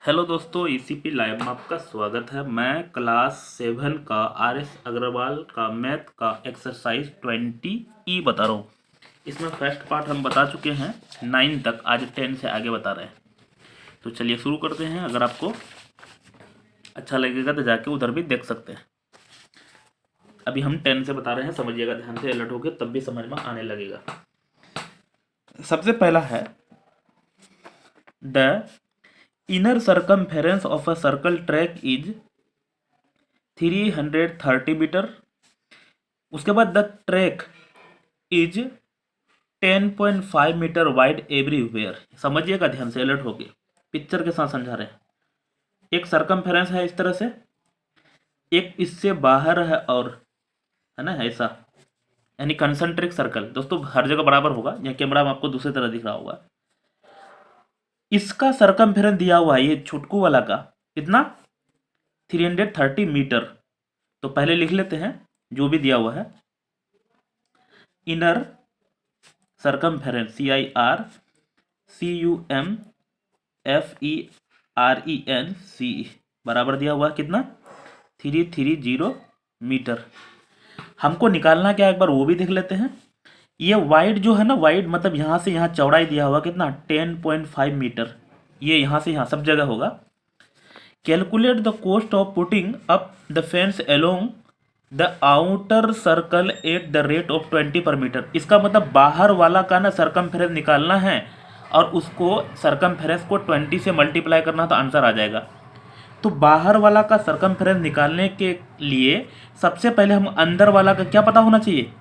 Hello दोस्तों, ECP live में आपका स्वागत है। मैं क्लास 7 का आर एस अग्रवाल का मैथ का एक्सरसाइज 20 बता रहा हूँ। इसमें फर्स्ट पार्ट हम बता चुके हैं 9 तक, आज 10 से आगे बता रहे हैं। तो चलिए शुरू करते हैं। अगर आपको अच्छा लगेगा तो जाके उधर भी देख सकते हैं। अभी हम 10 से बता रहे हैं, समझिएगा ध्यान से, अलर्ट होकर तब भी समझ में आने लगेगा। सबसे पहला है the inner circumference of a circle track is 330 metre. उसके बाद the track is 10.5 metre wide everywhere. समझिएगा ध्यान से, अलर्ट होके पिक्चर के साथ समझा रहे हैं। एक सर्कमफेरेंस है इस तरह से, एक इससे बाहर है, और है ना ऐसा, यानी कंसंट्रिक सर्कल। दोस्तों हर जगह बराबर होगा, या कैमरा में आपको दूसरी तरह दिख रहा होगा। इसका सर्कमफेरेंस दिया हुआ है, ये छुटकू वाला का कितना, 330 मीटर। तो पहले लिख लेते हैं जो भी दिया हुआ है। इनर सर्कमफेरेंस CIRCUMFERENC बराबर दिया हुआ है कितना, 330 मीटर। हमको निकालना क्या, एक बार वो भी देख लेते हैं। ये वाइड जो है ना, वाइड मतलब यहाँ से यहाँ चौड़ाई दिया हुआ कितना, 10.5 मीटर। ये यहाँ से यहाँ सब जगह होगा। Calculate the cost of putting up the fence along the outer circle at the rate of 20 पर मीटर। इसका मतलब बाहर वाला का ना सर्कमफेरेंस निकालना है, और उसको सर्कमफेरेंस को 20 से मल्टीप्लाई करना, तो आंसर आ जाएगा। तो बाहर वाला का सर्कमफेरेंस निकालने के लिए सबसे पहले हम अंदर वाला का क्या पता होना चाहिए,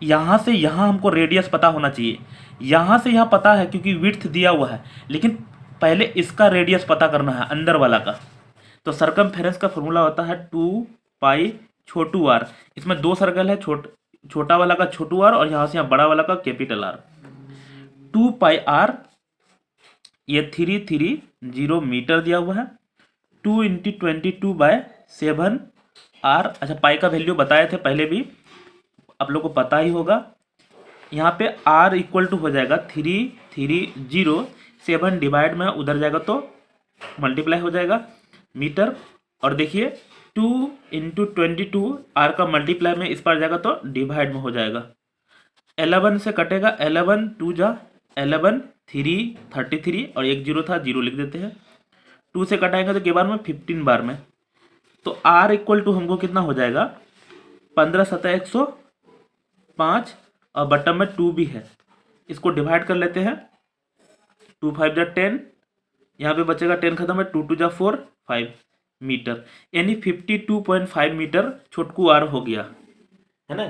यहाँ से यहाँ हमको रेडियस पता होना चाहिए। यहाँ से यहाँ पता है क्योंकि विड्थ दिया हुआ है, लेकिन पहले इसका रेडियस पता करना है अंदर वाला का। तो सर्कमफेरेंस का फॉर्मूला होता है 2 पाई छोटू आर। इसमें दो सर्कल है, छोटा वाला का छोटू आर, और यहाँ से यहाँ बड़ा वाला का कैपिटल आर। 2 पाई आर, ये 330 मीटर दिया हुआ है। 2 इंटू 22/7 आर। अच्छा, पाई का वैल्यू बताए थे पहले भी, आप लोग को पता ही होगा। यहाँ पे r इक्वल टू हो जाएगा 330, 7 डिवाइड में उधर जाएगा तो मल्टीप्लाई हो जाएगा मीटर। और देखिए 2 इंटू 22, आर का मल्टीप्लाई में इस पर जाएगा तो डिवाइड में हो जाएगा। 11 से कटेगा, 11 2 जा 11, 3 33, और एक जीरो था, जीरो लिख देते हैं। 2 से कटाएंगे तो के बार में 15 बार में। तो r इक्वल टू हमको कितना हो जाएगा, 15 7 105, और बटन में 2 भी है। इसको डिवाइड कर लेते हैं, 2 5 जा 10, यहाँ पे बचेगा 10 खत्म है, 2 2 जा 4 5 मीटर, यानी 52.5 मीटर छोटकू आर हो गया, है ना।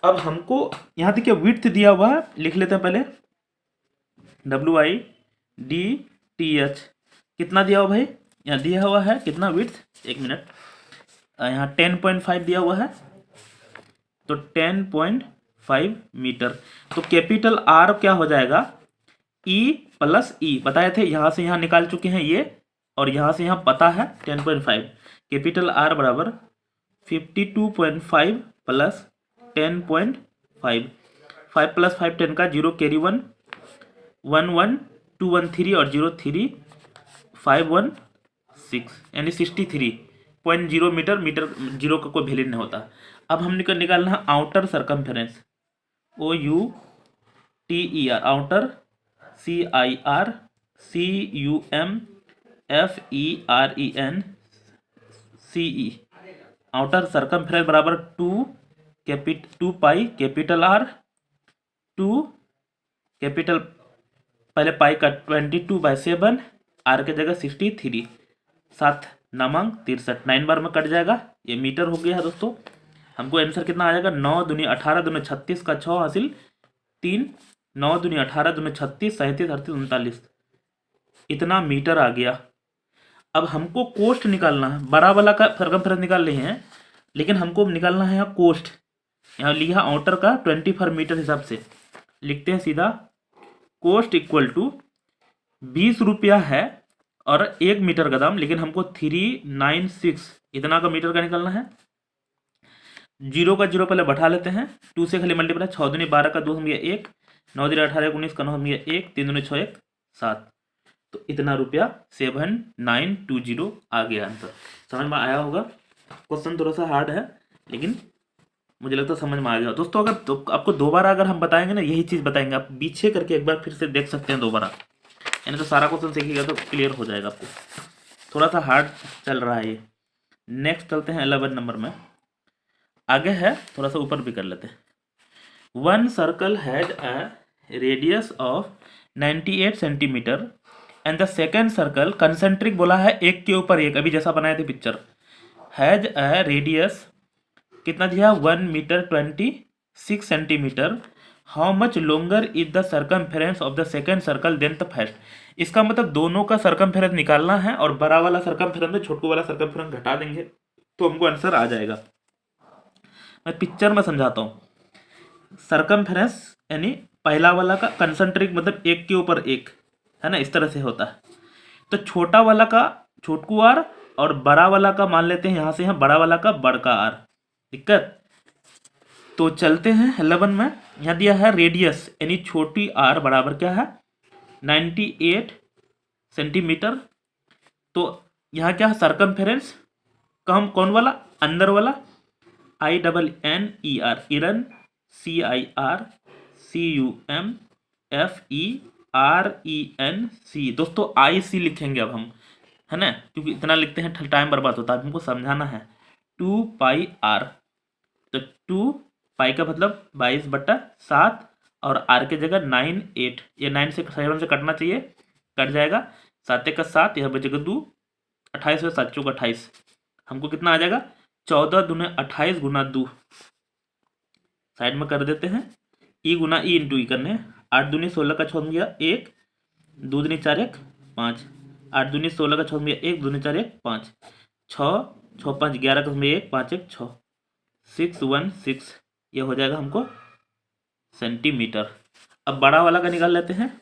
अब हमको यहाँ देखिए विड्थ दिया हुआ है, लिख लेते हैं पहले, WIDTH कितना दिया हुआ भाई, यहाँ दिया हुआ है कितना विड्थ, एक मिनट, यहाँ 10.5 दिया हुआ है, तो 10.5 मीटर। तो कैपिटल आर क्या हो जाएगा, E प्लस ई, बताए थे यहाँ से यहाँ निकाल चुके हैं ये, और यहाँ से यहाँ पता है 10.5। कैपिटल आर बराबर 52.5 प्लस 10.5, 5 प्लस 5 10 का, 0 कैरी 1 1 1 2 1 3, और 0 3 5 1 6, यानी 63.0 मीटर। मीटर जीरो का कोई वैल्यू नहीं होता। अब हम निकालना है outer circumference, OUTER, outer CIRCUMFERENCE, outer circumference बराबर 2 पाई कैपिटल आर, 2 कैपिटल पहले पाई का 22/7, आर के जगह 63, 7 नामंग 63, 9 बार में कट जाएगा, ये मीटर हो गया है दोस्तों। हमको आंसर कितना आ जाएगा, 9 दूनी 18 दूनी 36 का 6 हासिल 3, 9 दूनी 18 दूनी 36, 37 38 39, इतना मीटर आ गया। अब हमको कोस्ट निकालना है, बड़ा वाला का सर्कमफेरेंस निकाल रहे हैं, लेकिन हमको निकालना है यहाँ कोस्ट। यहाँ लिखा आउटर का 24 मीटर हिसाब से, लिखते हैं सीधा, कोस्ट इक्वल टू 20 रुपया है और 1 मीटर का दाम, लेकिन हमको 396 इतना का मीटर का निकालना है। जीरो का जीरो पहले बैठा लेते हैं, 2 से खाली मल्टीप्लाई, 6 दूनी 12 का 2 हम गया 1, 9 दूनी 18 19 का 9 हम गया 1, 3 दूनी 6 1 7। तो इतना रुपया 7920 आ गया आंसर। समझ में आया होगा। क्वेश्चन थोड़ा सा हार्ड है लेकिन मुझे लगता है समझ में आ गया दोस्तों। अगर तो आपको दोबारा अगर हम बताएंगे ना यही चीज़ बताएंगे, आप पीछे करके एक बार फिर से देख सकते हैं दोबारा, यानी तो सारा क्वेश्चन सीखिएगा तो क्लियर हो जाएगा आपको। थोड़ा सा हार्ड चल रहा है ये। नेक्स्ट चलते हैं 11 नंबर में। आगे है, थोड़ा सा ऊपर भी कर लेते हैं। One circle has a radius of 98 centimetre and the second circle concentric बोला है एक के ऊपर एक, अभी जैसा बनाए थे पिक्चर, हैज अ रेडियस कितना दिया 1 metre 26 centimetre. How much longer is the circumference of the second circle than the first. इसका मतलब दोनों का सर्कमफेरेंस निकालना है और बड़ा वाला सर्कमफेरेंस में छोटू वाला सर्कमफेरेंस घटा देंगे तो हमको आंसर आ जाएगा। मैं पिक्चर में समझाता हूँ। सर्कमफेरेंस यानी पहला वाला का कंसेंट्रिक मतलब एक के ऊपर एक है ना, इस तरह से होता है। तो छोटा वाला का छोटकू आर और बड़ा वाला का मान लेते हैं यहाँ से यहाँ बड़ा वाला का बड़का आर। दिक्कत तो चलते हैं 11 में। यहाँ दिया है रेडियस यानी छोटी आर बराबर क्या है 98 सेंटीमीटर। तो यहाँ क्या है सर्कमफेरेंस कम कौन वाला अंदर वाला INNER इरन CIRCUMFERENC। दोस्तों IC लिखेंगे अब हम, है ना, क्योंकि इतना लिखते हैं टाइम बर्बाद होता है, हमको समझाना है। 2πr तो 2 पाई का मतलब 22/7 और आर के जगह 98, ये 9 से 7 से कटना चाहिए, कट जाएगा, 7 का 7, यह बचेगा 2, 28 और 7 चौक 28, हमको कितना आ जाएगा 14 दूने 28 गुना 2, साइड में कर देते हैं, ई गुना ई इंटू ई करने, 8 दूनी 16 का 6 गया 1, 2 दूनी 4 1 5, 8 दूनी 16 का 6 गया 1, 2 दूनी 4 1 5, 6 6 5 11 का 1 5 1 6 616, ये हो जाएगा हमको सेंटीमीटर। अब बड़ा वाला का निकाल लेते हैं,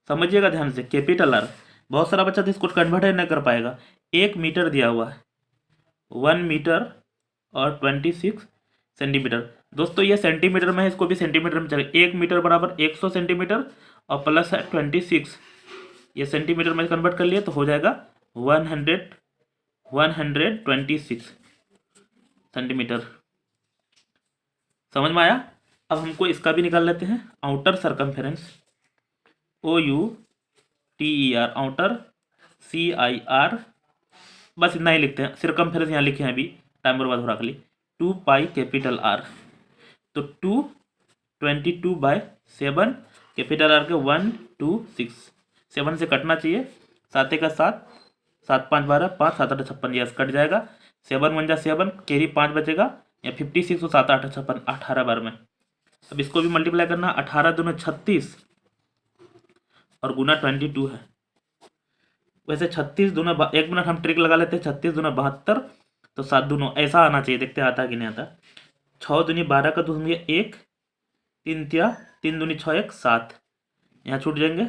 समझिएगा ध्यान से, कैपिटल आर। बहुत सारा बच्चा तो इसको कन्वर्ट नहीं कर पाएगा। 1 मीटर दिया हुआ है, 1 मीटर और 26 सेंटीमीटर। दोस्तों ये सेंटीमीटर में है, इसको भी सेंटीमीटर में चलेगा। 1 मीटर बराबर 100 सेंटीमीटर और प्लस है 26, ये सेंटीमीटर में कन्वर्ट कर लिए तो हो जाएगा 126 सेंटीमीटर। समझ में आया। अब हमको इसका भी निकाल लेते हैं, outer circumference OUTER outer CIR, बस इतना ही लिखते हैं। सर्कमफेरेंस यहाँ लिखे हैं, अभी टाइम बर्बाद हो रहा खाली। 2 पाई कैपिटल R तो 222/7 कैपिटल R के 126, 7 से कटना चाहिए, 7 का 7, 7 5 12 5 7 8 56, यस कट जाएगा, 7 1 जा 7 कैरी 5 बचेगा, या 56 और 7 8 56 18 बार में। अब इसको भी मल्टीप्लाई करना, 18 दूना 36 और गुना 22 है। वैसे 36 दूना 1 मिनट हम ट्रिक लगा लेते हैं, 36 दूना 72 तो 7 दूनों ऐसा आना चाहिए, देखते आता कि नहीं आता। 6 दूनी 12 का 2 होंगे 1, 3 तिया 3 दूनी 6 1 7, यहाँ छूट जाएंगे।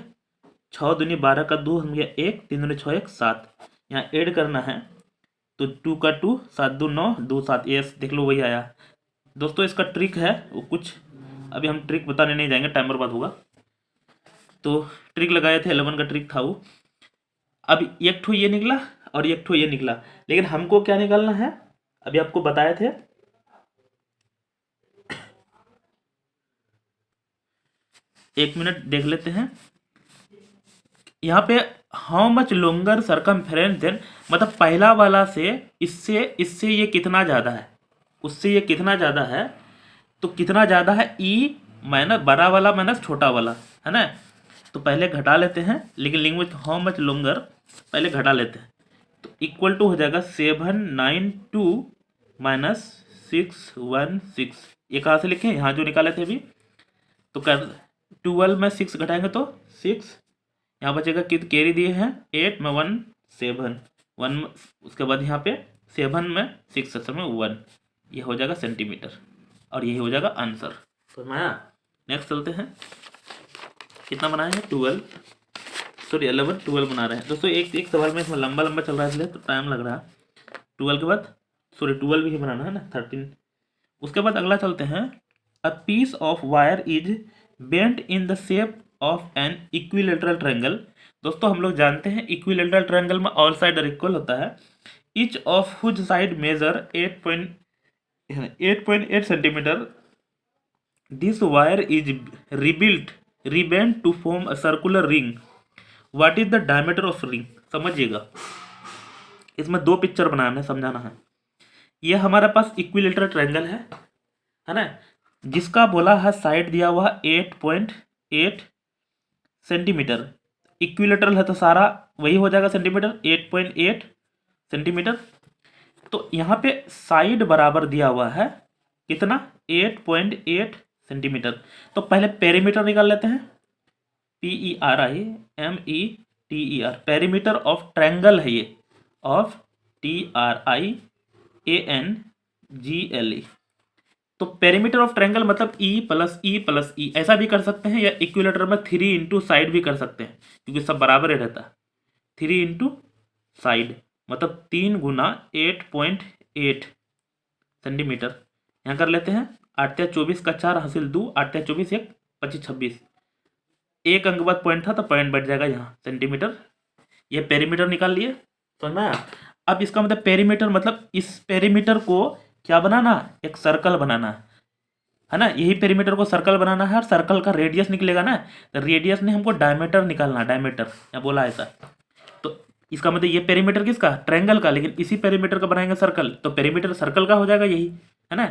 6 दूनी 12 का 2 होंगे 1, 3 दूनी 6 1 7, यहाँ ऐड करना है तो 2 का 2 7 2 9 2 7, यस देख लो वही आया। दोस्तों इसका ट्रिक है वो कुछ, अभी हम ट्रिक बताने नहीं जाएंगे, टाइम बर्बाद होगा। तो ट्रिक लगाए थे 11 का ट्रिक था वो। अब एक ठो ये निकला और एक ठो ये निकला, लेकिन हमको क्या निकालना है अभी आपको बताए थे। एक मिनट देख लेते हैं यहाँ पे, how much longer circumference than, मतलब पहला वाला से इससे ये कितना ज़्यादा है, उससे ये कितना ज़्यादा है, तो कितना ज़्यादा है ई माइनस बड़ा वाला माइनस छोटा वाला, है ना। तो पहले घटा लेते हैं, लेकिन लिंग्विस्ट हाउ मच लोंगर पहले घटा लेते हैं, तो इक्वल टू हो जाएगा 792 माइनस 616। ये कहाँ से लिखें, यहाँ जो निकाले थे अभी, तो कर 12 में 6 घटाएंगे तो 6, यहाँ बचेगा कि कैरी दिए हैं 8 में 1 7 1, उसके बाद यहाँ पे 7 में 6 7 में 1, ये हो जाएगा सेंटीमीटर और यही हो जाएगा आंसर। तो आया। नेक्स्ट चलते हैं, कितना बनाए हैं 12 बना रहे हैं दोस्तों। एक सवाल में इसमें लंबा चल रहा है इसलिए तो टाइम लग रहा है। 12 के बाद 12 भी बनाना है ना 13। उसके बाद अगला चलते हैं, a piece of wire is bent in the shape of an equilateral triangle दोस्तों हम लोग जानते हैं इक्विलेटरल ट्रायंगल में ऑल साइड आर इक्वल होता है। Each of whose side measure 8.8 centimetre, this wire is rebent to form a circular ring, what is the diameter of ring. समझिएगा, इसमें दो पिक्चर बनाना है, समझाना है। ये हमारे पास इक्विलेटरल ट्रायंगल है ना, जिसका बोला है साइड दिया हुआ 8.8 सेंटीमीटर। इक्विलेटरल है तो सारा वही हो जाएगा सेंटीमीटर, 8.8 सेंटीमीटर। तो यहाँ पे साइड बराबर दिया हुआ है कितना, 8.8 सेंटीमीटर। तो पहले पेरीमीटर निकाल लेते हैं, PERIMETER, पेरीमीटर ऑफ ट्रायंगल है ये, ऑफ TRIANGLE। तो पेरीमीटर ऑफ ट्रायंगल मतलब E+E+E, ऐसा भी कर सकते हैं, या इक्विलेटर में 3 इंटू साइड भी कर सकते हैं, क्योंकि सब बराबर ही रहता है। 3 इंटू साइड मतलब 3 गुना 8.8 सेंटीमीटर। यहाँ कर लेते हैं, 8 या 24 का 4 हासिल 2, 8 या 24 1 25 26, एक अंक बाद पॉइंट था तो पॉइंट बढ़ जाएगा यहाँ सेंटीमीटर। ये पेरीमीटर निकाल लिए, समझ में आया। अब इसका मतलब पेरीमीटर मतलब इस पेरीमीटर को क्या बनाना, एक सर्कल बनाना है ना। यही पेरीमीटर को सर्कल बनाना है और सर्कल का रेडियस निकलेगा ना, तो रेडियस ने हमको डायमीटर निकालना, डायमीटर या बोला ऐसा। तो इसका मतलब ये पेरीमीटर किसका, ट्रायंगल का, लेकिन इसी पेरीमीटर का बनाएंगे सर्कल, तो पेरीमीटर सर्कल का हो जाएगा यही, है ना।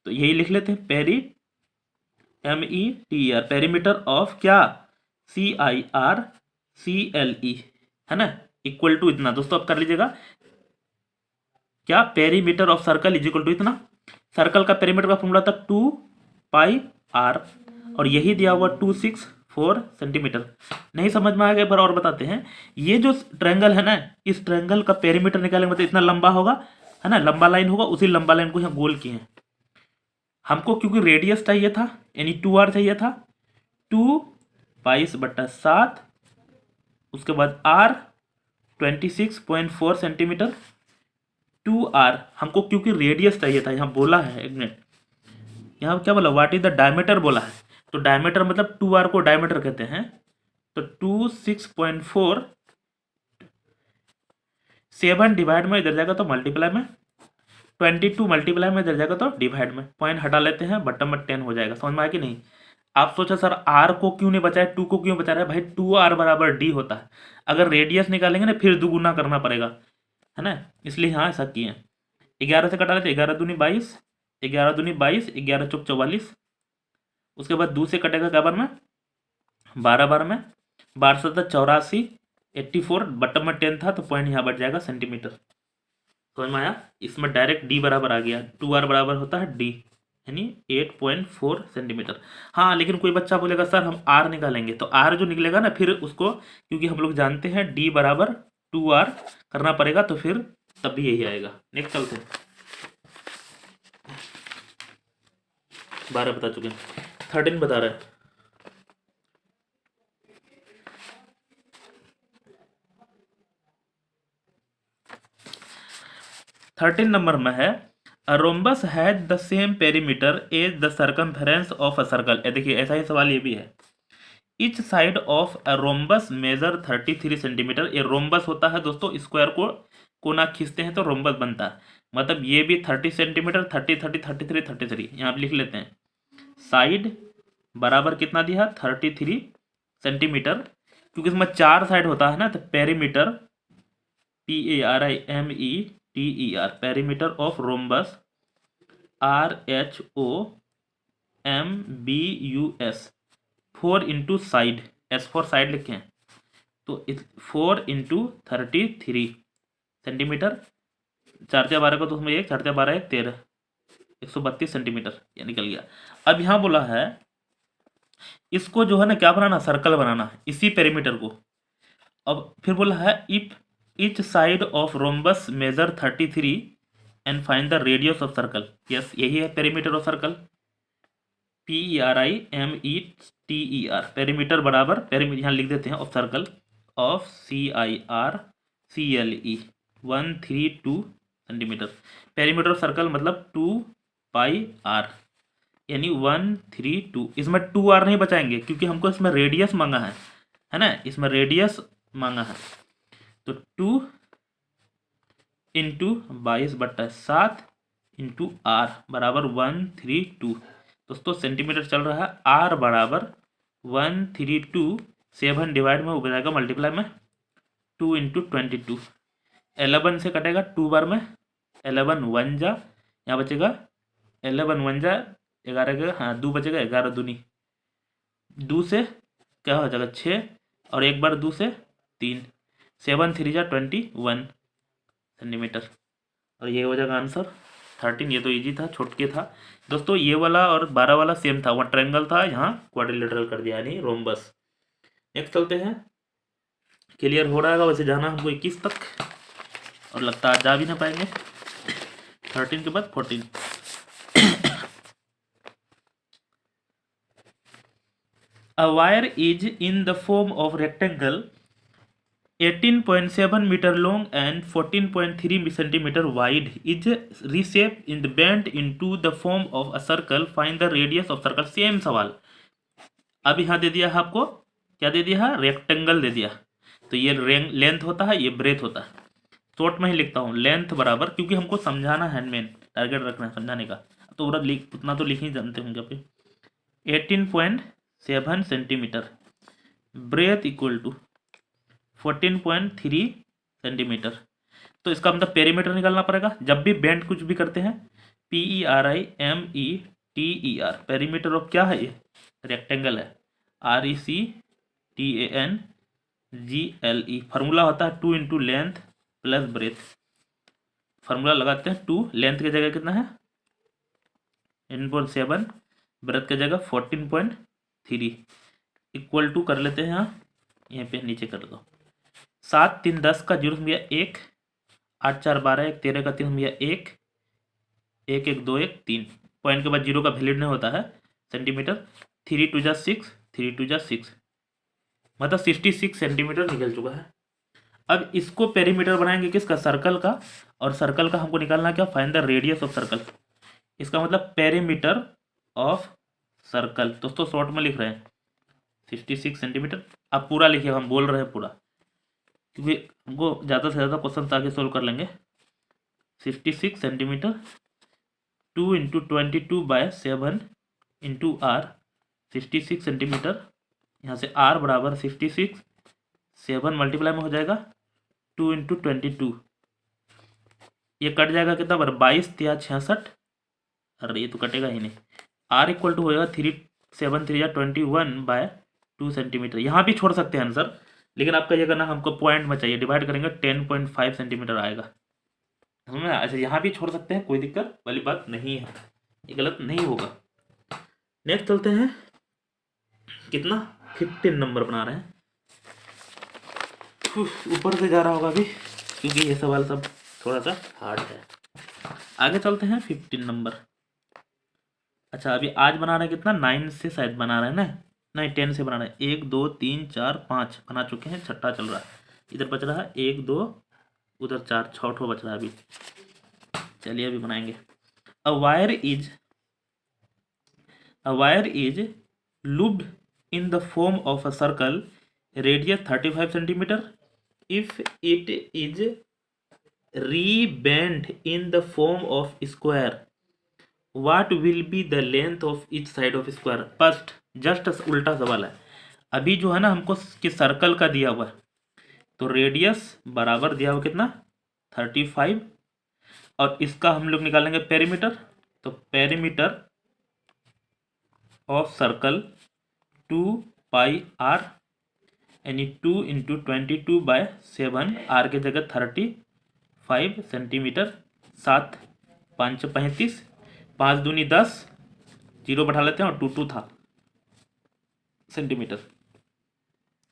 तो यही लिख लेते हैं, METER, पेरीमीटर ऑफ क्या, CIRCLE, है ना, इक्वल टू इतना। दोस्तों अब कर लीजिएगा, क्या, perimeter of circle is equal to इतना। सर्कल का पेरीमीटर का फॉर्मूला था 2πr, और यही दिया हुआ 264 सेंटीमीटर। नहीं समझ में आ गया, पर और बताते हैं। ये जो ट्रायंगल है ना, इस ट्रायंगल का पेरीमीटर निकालेंगे मतलब इतना लंबा होगा, है ना, लंबा लाइन होगा, उसी लंबा लाइन को यहाँ गोल किए हैं। हमको क्योंकि रेडियस चाहिए था, यानी 2r चाहिए था, 2π/7, उसके बाद r 26.4 सेंटीमीटर, 2r हमको क्योंकि रेडियस चाहिए था, यहाँ बोला है, एक मिनट, यहाँ क्या बोला, व्हाट इज द डायमीटर बोला है। तो डायमीटर मतलब 2r को डायमीटर कहते हैं। तो 26.4, 7 डिवाइड में इधर जाएगा तो मल्टीप्लाई में, 22 मल्टीप्लाई में इधर जाएगा तो डिवाइड में, पॉइंट हटा लेते हैं, बटन में 10 हो जाएगा। समझ में आया कि नहीं। आप सोचा सर r को क्यों नहीं बचाए, 2 को क्यों बचा रहे हैं भाई, 2r बराबर d होता है। अगर रेडियस निकालेंगे ना फिर दुगुना करना पड़ेगा, है ना, इसलिए हाँ ऐसा किए हैं। 11 से कटा लेते, 11 दूनी 22, 11 दूनी 22, 11 चौक 44, उसके बाद 2 से कटेगा क्या बार में, 12 बार में, 12 से 84, 84, बटन में 10 था तो पॉइंट यहाँ बढ़ जाएगा सेंटीमीटर। समझ में आया। इसमें डायरेक्ट d बराबर आ गया, 2r बराबर होता है d, यानी 8.4 सेंटीमीटर। हाँ लेकिन कोई बच्चा बोलेगा सर हम r निकालेंगे, तो r जो निकलेगा ना फिर उसको, क्योंकि हम लोग जानते हैं d बराबर 2r करना पड़ेगा, तो फिर तब भी यही आएगा। नेक्स्ट चलते हैं, 12 बता चुके हैं, 13 बता रहे हैं। थर्टीन नंबर में है, a rhombus has the same perimeter as the circumference of a circle. देखिए ऐसा ही सवाल ये भी है। Each side of a rhombus measure 33 centimetre. ये रोम्बस होता है दोस्तों, स्क्वायर को कोना खींचते हैं तो रोम्बस बनता है। मतलब ये भी 30 सेंटीमीटर, 30 30 33 33, यहाँ पे लिख लेते हैं। साइड बराबर कितना दिया, 33 सेंटीमीटर, क्योंकि इसमें 4 साइड होता है ना, तो perimeter PARIMETER, perimeter of rhombus RHOMBUS, 4 into side, S for side लिखे हैं, तो 4 इंटू 33 सेंटीमीटर, 4 या 12 का तो उसमें 1, 4 या 12 1 13, 132 सेंटीमीटर ये निकल गया। अब यहाँ बोला है इसको जो है ना क्या बनाना, सर्कल बनाना है इसी पेरीमीटर को। अब फिर बोला है if each side of rhombus measure 33 and find the radius of circle। Yes यही है perimeter of circle, PERIMETER, perimeter बराबर, पेरीमीटर यहाँ लिख देते हैं, of circle of CIRCLE 132 centimetre. Perimeter of circle मतलब 2πr, यानी 132। इसमें 2r नहीं बचाएंगे क्योंकि हमको इसमें रेडियस मांगा है ना, इसमें रेडियस मांगा है। तो 2 इंटू 22/7 इंटू आर बराबर 132। दोस्तों सेंटीमीटर चल रहा है, आर बराबर 132, 7 डिवाइड में हो जाएगा मल्टीप्लाई में 2 इंटू 22, 11 से कटेगा 2 बार में, 11 वन जा, यहाँ बचेगा 11 वन जा 11 का, हाँ 2 बचेगा, 11 दूनी 2 से क्या हो जाएगा 6, और एक बार 2 से 3, 7 3 जा 21 सेंटीमीटर, और ये हो जाएगा आंसर 13। ये तो इजी था, छोटके था दोस्तों। ये वाला और 12 वाला सेम था, वहाँ ट्रायंगल था, यहाँ क्वाड्रिलेटरल कर दिया यानी रोम्बस। नेक्स्ट चलते हैं, क्लियर हो रहा है वैसे, जाना हमको 21 तक, और लगता है जा भी ना पाएंगे। 13 के बाद 14। A wire is in the form of rectangle 18.7 meter long and 14.3 centimeter wide is reshaped in the bent into the form of a circle. Find the radius of circle. Same सवाल। अब यहाँ दे दिया है आपको, क्या दे दिया है, रेक्टेंगल दे दिया। तो ये लेंथ होता है, ये ब्रेथ होता है। शॉर्ट में ही लिखता हूँ, लेंथ बराबर, क्योंकि हमको समझाना है, मेन टारगेट रखना है समझाने का, तो उतना तो लिख ही जानते होंगे आप। 18.7 centimetre, breadth equal to 14.3 centimetre. तो इसका मतलब पेरीमीटर निकालना पड़ेगा। जब भी बेंड कुछ भी करते हैं, PERIMETER, पेरीमीटर ऑफ क्या है, ये रेक्टेंगल है, RECTANGLE। फार्मूला होता है 2 into length plus breadth. Formula लगाते हैं 2, लेंथ की जगह कितना है 18.7, ब्रेथ की जगह 14.3, इक्वल टू कर लेते हैं यहाँ पे नीचे कर दो। 7 3 10 का 0 भैया 1, 8 4 12, 1 13 का 3 भैया 1, 1 1 2 1 3, पॉइंट के बाद 0 का वैल्यू नहीं होता है सेंटीमीटर। 3 2 जा 6, 3 2 जा 6, मतलब 66 सेंटीमीटर निकल चुका है। अब इसको पेरीमीटर बनाएंगे किसका, सर्कल का, और सर्कल का हमको निकालना क्या, find the radius of circle. इसका मतलब पेरीमीटर ऑफ सर्कल। दोस्तों शॉर्ट में लिख रहे हैं 66 सेंटीमीटर। आप पूरा लिखिए, हम बोल रहे हैं पूरा, क्योंकि हमको ज़्यादा से ज़्यादा क्वेश्चन आगे सोल्व कर लेंगे। 66 centimetre, 2 into 22/7 into R, 66 centimetre, यहाँ से आर बराबर 66, 7 मल्टीप्लाई में हो जाएगा 2 इंटू 22, ये कट जाएगा कितना बार, 22 या 66, अरे ये तो कटेगा ही नहीं। आर इक्वल टू हो जाएगा 3 7 3 21/2 सेंटीमीटर। यहाँ भी छोड़ सकते हैं आंसर, लेकिन आपका ये करना हमको पॉइंट में चाहिए, डिवाइड करेंगे 10.5 सेंटीमीटर आएगा, समझ में। अच्छा यहाँ भी छोड़ सकते हैं, कोई दिक्कत वाली बात नहीं है, ये गलत नहीं होगा। नेक्स्ट चलते हैं, कितना 15 नंबर बना रहे हैं, ऊपर से जा रहा होगा अभी, क्योंकि ये सवाल सब थोड़ा सा हार्ड है। आगे चलते हैं 15 नंबर। अच्छा अभी आज बना रहे हैं कितना, 9 से शायद बना रहे हैं ना, नहीं 10 से बना रहे हैं। 1 2 3 4 5 बना चुके हैं, छठा चल रहा है, इधर बच रहा है 1 2, उधर 4, 6 बच रहा है अभी। चलिए अभी बनाएंगे। A wire is looped in the form of a circle, radius 35 centimetre. If it is rebend in the form of square, what will be the length of each side of square. First just उल्टा सवाल है, अभी जो है ना हमको कि circle का दिया हुआ है, तो रेडियस बराबर दिया हुआ कितना 35, और इसका हम लोग निकालेंगे पेरीमीटर। तो पेरीमीटर ऑफ सर्कल 2πr, यानी 2 इंटू 22/7, आर के जगह 35 सेंटीमीटर। 7 5 35, 5 दूनी 10, 0 बैठा लेते हैं, और 2 2 था सेंटीमीटर।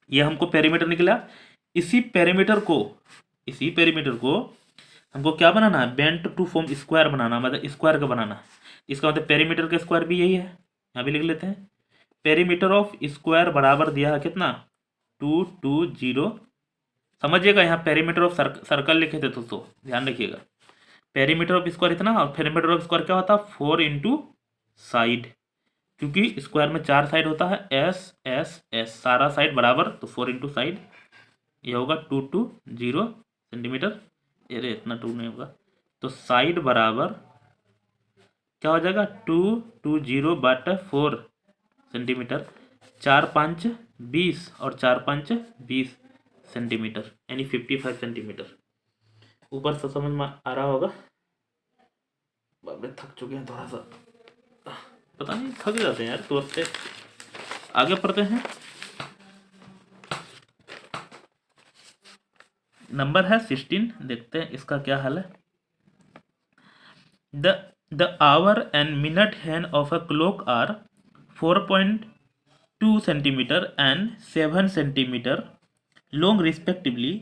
ये हमको पेरीमीटर निकला। इसी पेरीमीटर को हमको क्या बनाना है, बेंट टू फॉर्म स्क्वायर बनाना, मतलब स्क्वायर का बनाना। इसका मतलब पेरीमीटर का स्क्वायर भी यही है, यहाँ भी लिख लेते हैं। पेरीमीटर ऑफ स्क्वायर बराबर दिया है कितना 220। समझिएगा यहाँ पेरीमीटर ऑफ सर्कल लिखे थे दोस्तों, ध्यान रखिएगा। पेरीमीटर ऑफ स्क्वायर इतना, और पेरीमीटर ऑफ स्क्वायर क्या होता है 4 इंटू साइड, क्योंकि स्क्वायर में 4 साइड होता है, एस एस एस, सारा साइड बराबर, तो 4 इंटू साइड। ये होगा 220 सेंटीमीटर। अरे इतना 2 नहीं होगा, तो साइड बराबर क्या हो जाएगा 220/4 सेंटीमीटर। 4×5 = 20 और 4×5 = 20 सेंटीमीटर, यानी 55 सेंटीमीटर। ऊपर से समझ में आ रहा होगा। बाप रे, थक चुके हैं थोड़ा सा, पता नहीं थक जाते हैं यार तुरंत से। आगे पढ़ते हैं। नंबर है 16, देखते हैं इसका क्या हाल है। The hour and minute hand of a clock are 4.2 centimetre and 7 centimetre long respectively.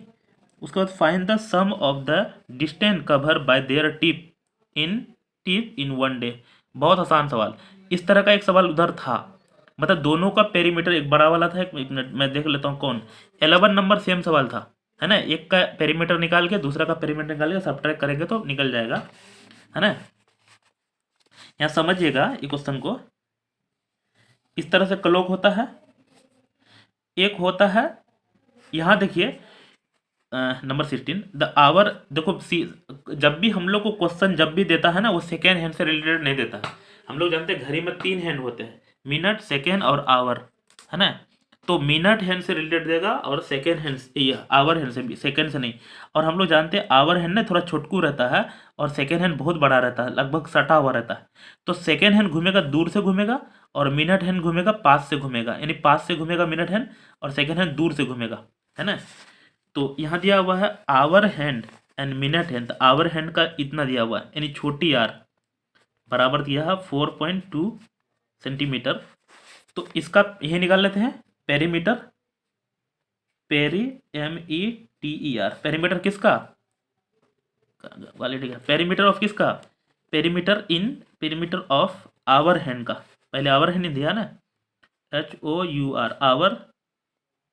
उसके बाद find the sum of the distance cover by their tip in 1 day. बहुत आसान सवाल। इस तरह का एक सवाल उधर था, मतलब दोनों का पेरीमीटर एक बड़ा वाला था। एक मिनट मैं देख लेता हूँ कौन। 11 नंबर सेम सवाल था, है ना। एक का पेरीमीटर निकाल के दूसरा का पेरीमीटर निकाल के सब्ट्रैक्ट करेंगे तो निकल जाएगा, है ना। यहाँ समझिएगा ये क्वेश्चन को। इस तरह से क्लॉक होता है, एक होता है यहाँ देखिए नंबर 16 द आवर। देखो जब भी हम लोग को क्वेश्चन जब भी देता है ना, वो सेकेंड हैंड से रिलेटेड नहीं देता है। हम लोग जानते हैं घड़ी में 3 हैंड होते हैं, मिनट, सेकेंड और आवर, है ना। तो मिनट हैंड से रिलेटेड देगा और सेकेंड हैंड ये आवर हैंड से भी, सेकेंड से नहीं। और हम लोग जानते हैं आवर हैंड ना थोड़ा छोटकू रहता है और सेकेंड हैंड बहुत बड़ा रहता है, लगभग सटा हुआ रहता है। तो सेकेंड हैंड घूमेगा दूर से घूमेगा और मिनट हैंड घूमेगा पास से घूमेगा, यानी पास से घूमेगा मिनट हैंड और सेकेंड हैंड दूर से घूमेगा, है ना। तो यहाँ दिया हुआ है hour hand and minute hand. तो आवर हैंड का इतना दिया हुआ है, यानी छोटी आर बराबर दिया है 4.2 सेंटीमीटर। तो इसका यही निकाल लेते हैं पेरीमीटर, METER। पेरीमीटर किसका क्वालिटी का, पेरीमीटर ऑफ किसका, पेरीमीटर ऑफ आवर हैंड का। पहले आवर हैंड दिया ना, HOUR, hour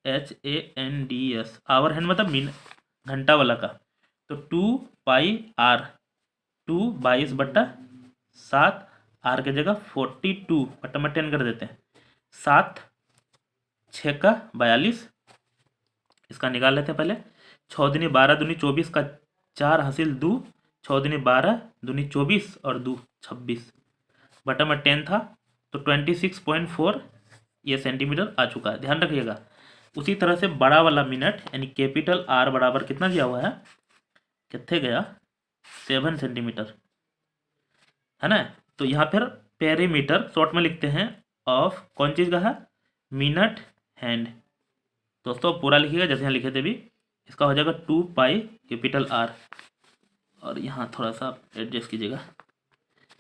HANDS, hour hand मतलब घंटा वाला का। तो 2πr, 2 22/7, आर के जगह 42/10 कर देते हैं। 7 6 का 42, इसका निकाल लेते हैं पहले। 6 दूनी 12 दूनी 24 का 4 हासिल 2, 6 दूनी 12 दूनी 24 और 2 26, बटा में 10 था तो 26.4 ये सेंटीमीटर आ चुका है, ध्यान रखिएगा। उसी तरह से बड़ा वाला मिनट यानी कैपिटल आर बराबर कितना दिया हुआ है, कितने गया 7 सेंटीमीटर, है ना। तो यहाँ पर पेरीमीटर शॉर्ट में लिखते हैं ऑफ कौन चीज़ का है, मिनट हैंड। दोस्तों पूरा लिखिएगा जैसे यहाँ लिखे थे भी। इसका हो जाएगा 2π कैपिटल आर, और यहाँ थोड़ा सा एडजस्ट कीजिएगा।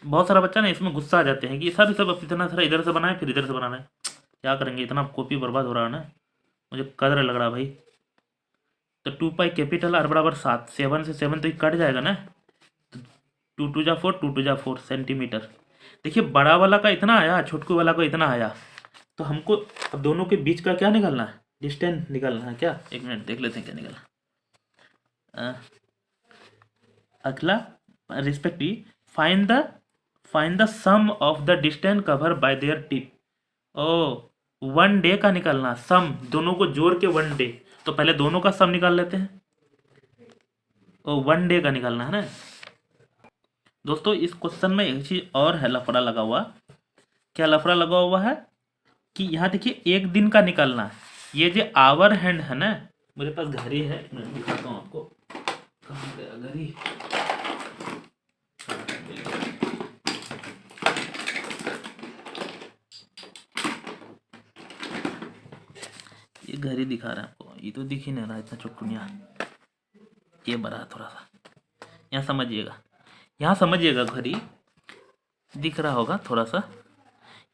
बहुत सारा बच्चा ना इसमें गुस्सा आ जाते हैं कि सर सब इतना सारा इधर से बनाए फिर इधर से बनाना है, क्या करेंगे, इतना कॉपी बर्बाद हो रहा है ना, मुझे कदर लग रहा भाई। तो 2π कैपिटल आर बराबर 7, 7 से 7 तो कट जाएगा ना, तो 2 2 जा 4, 2 2 जा 4 सेंटीमीटर। देखिए बड़ा वाला का इतना आया, छोटकू वाला का इतना आया, तो हमको अब दोनों के बीच का क्या निकालना है, डिस्टेंस निकालना है क्या। एक मिनट देख लेते हैं क्या निकला। अगला respective find the sum of the distance cover by their tip. ओ 1 डे का निकालना, सम दोनों को जोड़ के 1 डे। तो पहले दोनों का सम निकाल लेते हैं। ओ 1 डे का निकालना है ना। दोस्तों इस क्वेश्चन में एक चीज और है, लफड़ा लगा हुआ। क्या लफड़ा लगा हुआ है कि यहाँ देखिए 1 दिन का निकालना है। ये जो आवर हैंड है ना, मेरे पास घड़ी है, मैं दिखाता हूँ आपको, कहाँ गया घड़ी। ये घड़ी दिखा रहा है आपको, ये तो दिख ही नहीं रहा इतना चुटकुनिया, ये बड़ा है थोड़ा सा। यहाँ समझिएगा घड़ी दिख रहा होगा थोड़ा सा।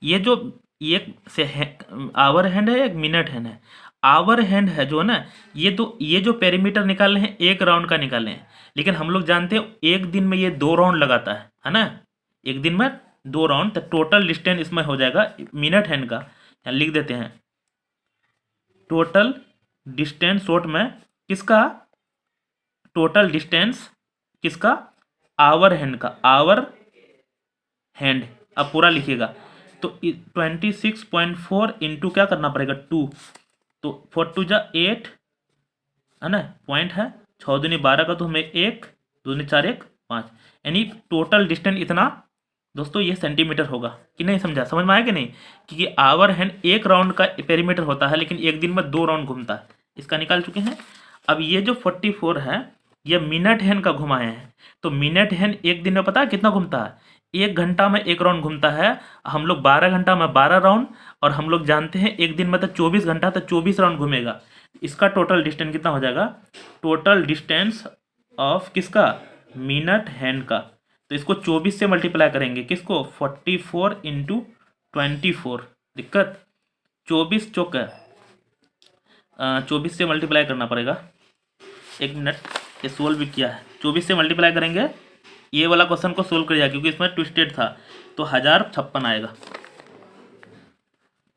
ये जो एक से आवर हैंड है, एक मिनट हैंड है। आवर हैंड है जो है ना, ये जो पेरीमीटर निकाले हैं 1 राउंड का निकाले हैं, लेकिन हम लोग जानते हैं 1 दिन में ये 2 राउंड लगाता है ना। 1 दिन में 2 राउंड, तो टोटल डिस्टेंस इसमें हो जाएगा मिनट हैंड का, यहाँ लिख देते हैं टोटल डिस्टेंस शॉर्ट में किसका, टोटल डिस्टेंस किसका, आवर हैंड का, आवर हैंड। अब पूरा लिखिएगा तो 26.4 इंटू क्या करना पड़ेगा 2, तो 4 2 जा 8, है ना, पॉइंट है, 6 दूनी 12 का तो हमें 1, 2 दूनी 4 1 5, यानी टोटल डिस्टेंस इतना दोस्तों ये सेंटीमीटर होगा कि नहीं, समझा, समझ में आया कि नहीं, क्योंकि आवर हैंड एक राउंड का पेरीमीटर होता है लेकिन एक दिन में 2 राउंड घूमता है, इसका निकाल चुके हैं। अब ये जो 44 है ये मिनट हैंड का घुमाए हैं, तो मिनट हैंड एक दिन में पता है कितना घूमता है, 1 घंटा में 1 राउंड घूमता है, हम लोग 12 घंटा में 12 राउंड, और हम लोग जानते हैं एक दिन में तो 24 घंटा, तो 24 राउंड घूमेगा। इसका टोटल डिस्टेंस कितना हो जाएगा, टोटल डिस्टेंस ऑफ किसका, मिनट हैंड का, तो इसको 24 से मल्टीप्लाई करेंगे, किसको, 44 इंटू 24, दिक्कत 24 चौक 24 से मल्टीप्लाई करना पड़ेगा, 1 मिनट, ये सोल्व भी किया है, 24 से मल्टीप्लाई करेंगे, ये वाला क्वेश्चन को सोल्व करिएगा क्योंकि इसमें ट्विस्टेड था, तो 1056 आएगा,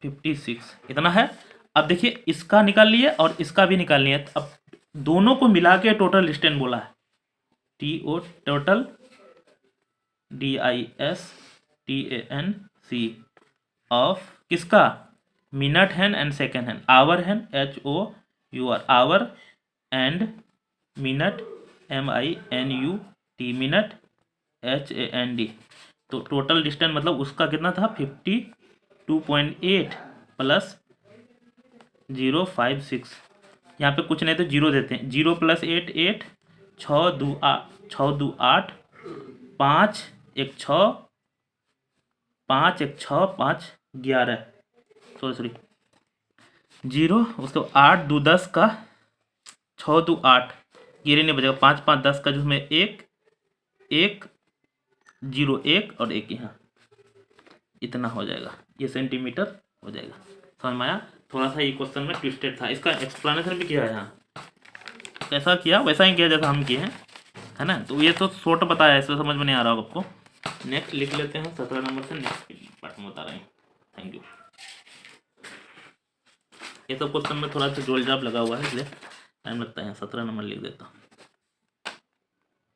56 इतना है। अब देखिए इसका निकाल लिए और इसका भी निकाल लिए, अब दोनों को मिला के टोटल डिस्टेंस बोला है, TO टोटल DISTANC ऑफ किसका, minute hand and second hand, hour hand HOUR, hour and minute MINUT, minute HAND, तो टोटल डिस्टेंस मतलब उसका कितना था, 52.8 प्लस 056, यहाँ पे कुछ नहीं तो 0 देते हैं, 0 + 8 8, 6 2 8, 5 1 6, 5 1 6 5 11, सॉरी 0, उसको 8 2 10 का, 6 2 8, गिरे नहीं बचेगा, 5 5 10 का जो हमें 1 1 0 1 और 1 यहाँ, इतना हो जाएगा, ये सेंटीमीटर हो जाएगा। समझ में आया, थोड़ा सा ये क्वेश्चन में ट्विस्टेड था, इसका एक्सप्लेनेशन भी किया है यहाँ, कैसा किया वैसा ही किया जैसा हम किए हैं, है ना, तो ये तो शॉर्ट बताया है, इसमें समझ में नहीं आ रहा होगा आपको। नेक्स्ट लिख लेते हैं 17 नंबर से, नेक्स्ट पार्ट में बता रहे हैं। Thank you. ये सब क्वेश्चन में थोड़ा सा जोड़ जाप लगा हुआ है इसलिए टाइम लगता है, 17 नंबर लिख देता हूँ।